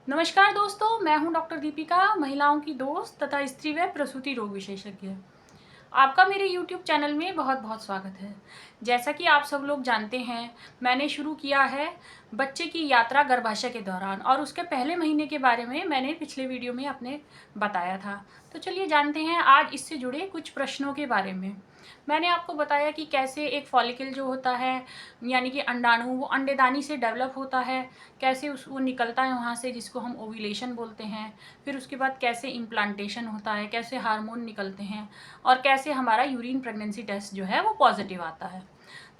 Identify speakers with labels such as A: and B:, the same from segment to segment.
A: नमस्कार दोस्तों, मैं हूं डॉक्टर दीपिका, महिलाओं की दोस्त तथा स्त्री व प्रसूति रोग विशेषज्ञ। आपका मेरे YouTube चैनल में बहुत-बहुत स्वागत है। जैसा कि आप सब लोग जानते हैं, मैंने शुरू किया है बच्चे की यात्रा गर्भाशय के दौरान और उसके पहले महीने के बारे में मैंने पिछले वीडियो में अपने बताया था। तो चलिए जानते हैं आज इससे जुड़े कुछ प्रश्नों के बारे में। मैंने आपको बताया कि कैसे एक फॉलिकल जो होता है यानी कि अंडाणु वो अंडेदानी से डेवलप होता है, कैसे वो निकलता है वहाँ से जिसको हम ओव्यूलेशन बोलते हैं। फिर उसके बाद कैसे इम्प्लांटेशन होता है, कैसे हार्मोन निकलते हैं और कैसे हमारा यूरिन प्रेगनेंसी टेस्ट जो है वो पॉजिटिव आता है।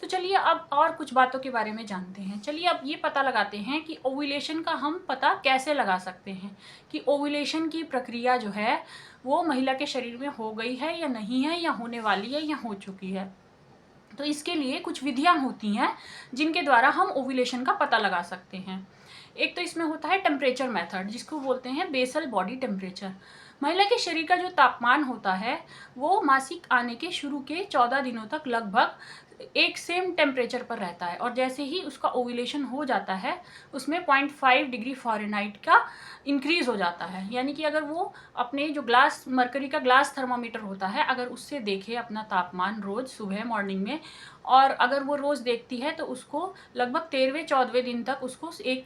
A: तो चलिए अब और कुछ बातों के बारे में जानते हैं। चलिए अब ये पता लगाते हैं कि ओव्यूलेशन का हम पता कैसे लगा सकते हैं कि ओव्यूलेशन की प्रक्रिया जो है वो महिला के शरीर में हो गई है या नहीं है, या होने वाली है या हो चुकी है। तो इसके लिए कुछ विधियां होती हैं जिनके द्वारा हम ओव्यूलेशन का पता लगा सकते हैं। एक तो इसमें होता है टेम्परेचर मेथड, जिसको बोलते हैं बेसल बॉडी टेम्परेचर। महिला के शरीर का जो तापमान होता है वो मासिक आने के शुरू के 14 दिनों तक लगभग एक सेम टेम्परेचर पर रहता है, और जैसे ही उसका ओव्यूलेशन हो जाता है उसमें 0.5 डिग्री फ़ारेनहाइट का इंक्रीज हो जाता है। यानी कि अगर वो अपने जो ग्लास मरकरी का ग्लास थर्मामीटर होता है, अगर उससे देखे अपना तापमान रोज़ सुबह मॉर्निंग में, और अगर वो रोज़ देखती है तो उसको लगभग 13वें-14वें दिन तक उसको एक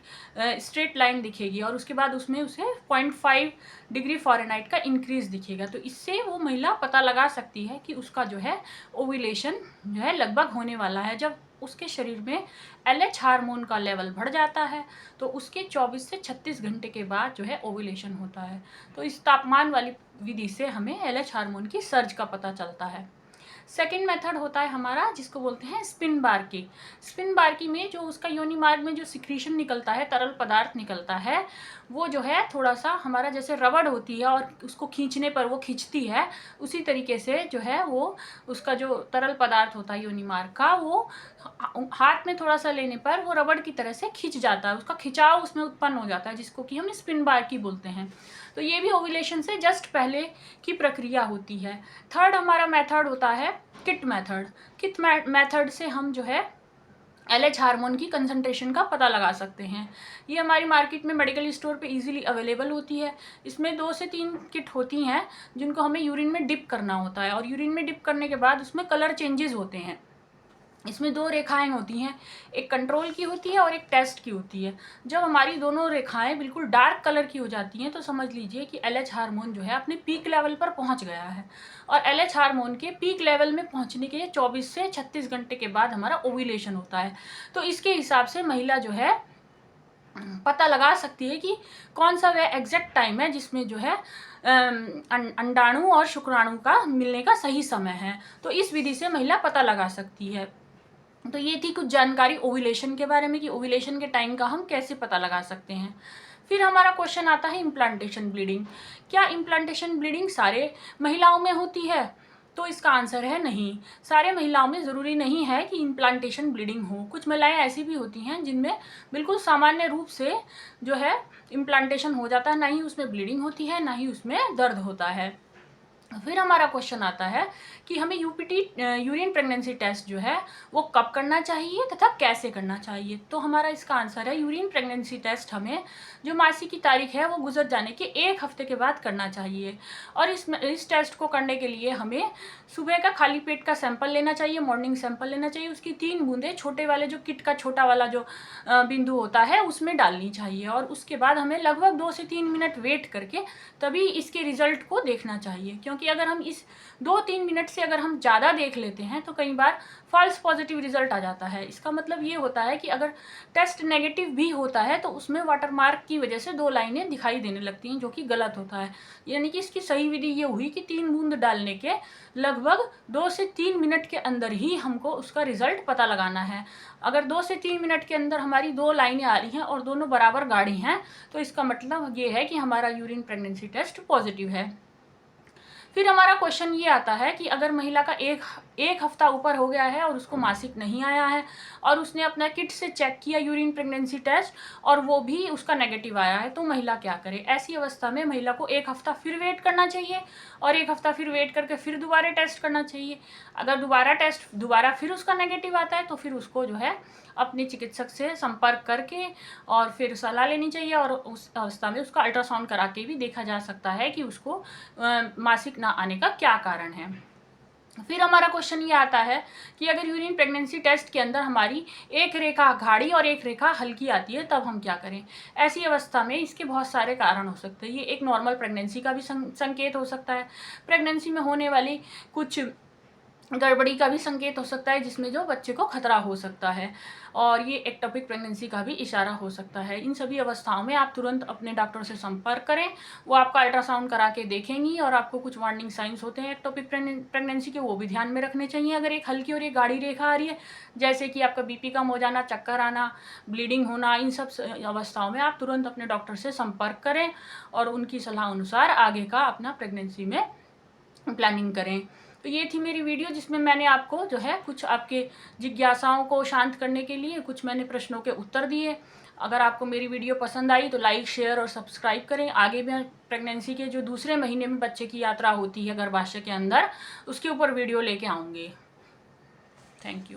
A: स्ट्रेट लाइन दिखेगी और उसके बाद उसमें उसे 0.5 डिग्री फ़ारेनहाइट का इंक्रीज़ दिखेगा। तो इससे वो महिला पता लगा सकती है कि उसका जो है ओव्यूलेशन जो है लगभग होने वाला है। जब उसके शरीर में LH हार्मोन का लेवल बढ़ जाता है तो उसके 24 से 36 घंटे के बाद जो है ओव्यूलेशन होता है। तो इस तापमान वाली विधि से हमें LH हार्मोन की सर्ज का पता चलता है। सेकेंड मेथड होता है हमारा जिसको बोलते हैं स्पिन बार्की। स्पिन बार्की में जो उसका योनि मार्ग में जो सिक्रीशन निकलता है, तरल पदार्थ निकलता है, वो जो है थोड़ा सा हमारा जैसे रबड़ होती है और उसको खींचने पर वो खींचती है, उसी तरीके से जो है वो उसका जो तरल पदार्थ होता है योनि मार्ग का, वो हाथ में थोड़ा सा लेने पर वो रबड़ की तरह से खिंच जाता है, उसका खिंचाव उसमें उत्पन्न हो जाता है, जिसको कि हम स्पिन बार्की बोलते हैं। तो ये भी ओव्यूलेशन से जस्ट पहले की प्रक्रिया होती है। थर्ड हमारा मेथड होता है किट मेथड। किट मेथड से हम जो है LH हार्मोन की कंसंट्रेशन का पता लगा सकते हैं। ये हमारी मार्केट में मेडिकल स्टोर पे इजीली अवेलेबल होती है। इसमें 2 से 3 किट होती हैं जिनको हमें यूरिन में डिप करना होता है, और यूरिन में डिप करने के बाद उसमें कलर चेंजेस होते हैं। इसमें 2 रेखाएं होती हैं, एक कंट्रोल की होती है और एक टेस्ट की होती है। जब हमारी दोनों रेखाएं बिल्कुल डार्क कलर की हो जाती हैं तो समझ लीजिए कि LH हार्मोन जो है अपने पीक लेवल पर पहुंच गया है, और LH हार्मोन के पीक लेवल में पहुंचने के 24 से 36 घंटे के बाद हमारा ओव्यूलेशन होता है। तो इसके हिसाब से महिला जो है पता लगा सकती है कि कौन सा वह एग्जैक्ट टाइम है जिसमें जो है अंडाणु और शुक्राणु का मिलने का सही समय है। तो इस विधि से महिला पता लगा सकती है। तो ये थी कुछ जानकारी ओव्यूलेशन के बारे में कि ओव्यूलेशन के टाइम का हम कैसे पता लगा सकते हैं। फिर हमारा क्वेश्चन आता है इम्प्लांटेशन ब्लीडिंग। क्या इम्प्लांटेशन ब्लीडिंग सारे महिलाओं में होती है? तो इसका आंसर है नहीं। सारे महिलाओं में ज़रूरी नहीं है कि इम्प्लांटेशन ब्लीडिंग हो। कुछ महिलाएं ऐसी भी होती हैं जिनमें बिल्कुल सामान्य रूप से जो है इम्प्लांटेशन हो जाता है, ना ही उसमें ब्लीडिंग होती है, ना ही उसमें दर्द होता है। फिर हमारा क्वेश्चन आता है कि हमें यूपीटी यूरिन प्रेगनेंसी टेस्ट जो है वो कब करना चाहिए तथा कैसे करना चाहिए। तो हमारा इसका आंसर है यूरिन प्रेगनेंसी टेस्ट हमें जो मासिक की तारीख है वो गुजर जाने के 1 हफ्ते के बाद करना चाहिए। और इस टेस्ट को करने के लिए हमें सुबह का खाली पेट का सैंपल लेना चाहिए, मॉर्निंग सैंपल लेना चाहिए। उसकी 3 बूंदें छोटे वाले जो किट का छोटा वाला जो बिंदु होता है उसमें डालनी चाहिए, और उसके बाद हमें लगभग 2 से 3 मिनट वेट करके तभी इसके रिजल्ट को देखना चाहिए। क्योंकि अगर हम इस 2-3 मिनट से अगर हम ज़्यादा देख लेते हैं तो कई बार फॉल्स पॉजिटिव रिजल्ट आ जाता है। इसका मतलब ये होता है कि अगर टेस्ट नेगेटिव भी होता है तो उसमें वाटरमार्क की वजह से 2 लाइनें दिखाई देने लगती हैं, जो कि गलत होता है। यानी कि इसकी सही विधि ये हुई कि 3 बूंद डालने के लगभग 2 से 3 मिनट के अंदर ही हमको उसका रिजल्ट पता लगाना है। अगर 2 से 3 मिनट के अंदर हमारी 2 लाइनें आ रही हैं और दोनों बराबर गाढ़ी हैं तो इसका मतलब ये है कि हमारा यूरिन प्रेगनेंसी टेस्ट पॉजिटिव है। फिर हमारा क्वेश्चन ये आता है कि अगर महिला का एक हफ्ता ऊपर हो गया है और उसको मासिक नहीं आया है और उसने अपना किट से चेक किया यूरिन प्रेगनेंसी टेस्ट और वो भी उसका नेगेटिव आया है, तो महिला क्या करे। ऐसी अवस्था में महिला को 1 हफ्ता फिर वेट करना चाहिए, और 1 हफ्ता फिर वेट करके फिर दोबारा टेस्ट करना चाहिए। अगर दोबारा फिर उसका नेगेटिव आता है तो फिर उसको जो है अपने चिकित्सक से संपर्क करके और फिर सलाह लेनी चाहिए, और उस अवस्था में उसका अल्ट्रासाउंड करा के भी देखा जा सकता है कि उसको मासिक ना आने का क्या कारण है। फिर हमारा क्वेश्चन ये आता है कि अगर यूरिन प्रेगनेंसी टेस्ट के अंदर हमारी एक रेखा गाढ़ी और एक रेखा हल्की आती है, तब हम क्या करें। ऐसी अवस्था में इसके बहुत सारे कारण हो सकते हैं। ये एक नॉर्मल प्रेगनेंसी का भी संकेत हो सकता है, प्रेगनेंसी में होने वाली कुछ गड़बड़ी का भी संकेत हो सकता है, जिसमें जो बच्चे को खतरा हो सकता है, और ये एक्टोपिक प्रेगनेंसी का भी इशारा हो सकता है। इन सभी अवस्थाओं में आप तुरंत अपने डॉक्टर से संपर्क करें, वो आपका अल्ट्रासाउंड करा के देखेंगी, और आपको कुछ वार्निंग साइंस होते हैं एक्टोपिक प्रेगनेंसी के, वो भी ध्यान में रखने चाहिए। अगर एक हल्की और एक गाढ़ी रेखा आ रही है, जैसे कि आपका बीपी कम हो जाना, चक्कर आना, ब्लीडिंग होना, इन सब अवस्थाओं में आप तुरंत अपने डॉक्टर से संपर्क करें और उनकी सलाह अनुसार आगे का अपना प्रेगनेंसी में प्लानिंग करें। तो ये थी मेरी वीडियो, जिसमें मैंने आपको जो है कुछ आपके जिज्ञासाओं को शांत करने के लिए कुछ मैंने प्रश्नों के उत्तर दिए। अगर आपको मेरी वीडियो पसंद आई तो लाइक, शेयर और सब्सक्राइब करें। आगे भी प्रेगनेंसी के जो दूसरे महीने में बच्चे की यात्रा होती है गर्भाशय के अंदर, उसके ऊपर वीडियो लेके आऊँगी। Thank you.